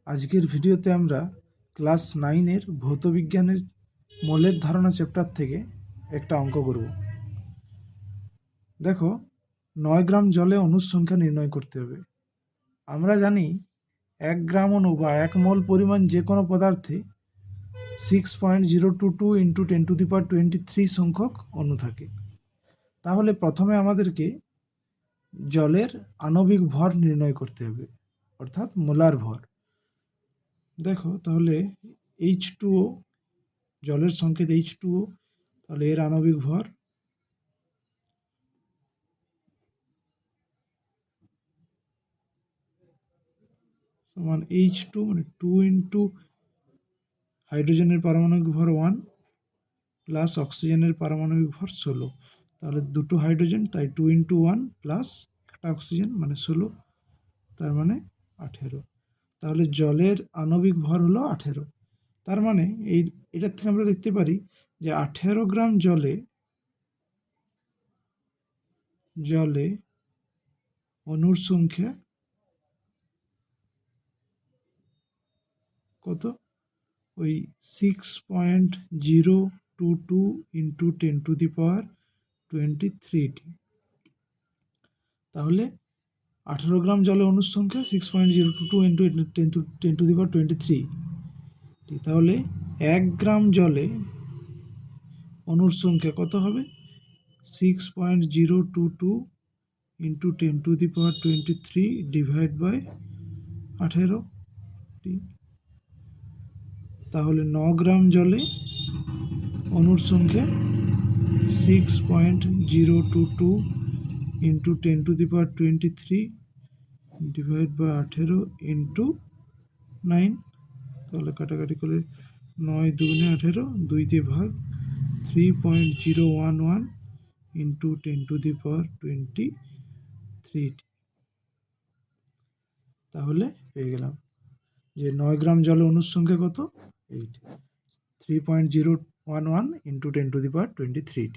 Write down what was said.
আজকের ভিডিওতে আমরা ক্লাস 9-এর ভৌতবিজ্ঞানের মোলের ধারণা চ্যাপ্টার থেকে একটা অঙ্ক করব। দেখো, 9 গ্রাম জলে অণুর সংখ্যা নির্ণয় করতে হবে। আমরা জানি 1 গ্রাম অণু বা 1 মোল পরিমাণ যে কোনো পদার্থে 6.022 × 10⁻23 সংখ্যক অণু থাকে। তাহলে প্রথমে আমাদেরকে জলের আণবিক ভর নির্ণয় করতে হবে, অর্থাৎ মোলার ভর। দেখো, তাহলে H2O, জলের সংকেত H2O, তাহলে এর আণবিক ভর সমান H2 মানে 2 × হাইড্রোজেনের পারমাণবিক ভর 1 প্লাস অক্সিজেনের পারমাণবিক ভর 16। তাহলে দুটো হাইড্রোজেন, তাই 2 × 1 প্লাস একটা অক্সিজেন মানে 16, তার মানে 18। তাহলে জলের আণবিক ভর হলো 18। তার মানে এটার থেকে আমরা লিখতে পারি যে 18 গ্রাম জলে অণুর সংখ্যা কত? ওই 6.022 × 10⁻23। তাহলে 18 গ্রাম জলে অণুর সংখ্যা 6.022 × 10⁻23। তাহলে 1 গ্রাম জলে অণুর সংখ্যা কত হবে? 6.022 × 10⁻23 / 18। তাহলে 9 গ্রাম জলে অণুর সংখ্যা 6.022 × 10⁻23 / 18 × 9। তাহলে কাটাকাটি করে 9 × 2 = 18, 2 দিয়ে ভাগ, 3.011 × 10⁻23। তাহলে পেয়ে গেলাম যে 9 গ্রাম জলে অণুর সংখ্যা কত? 3.011 × 10⁻23।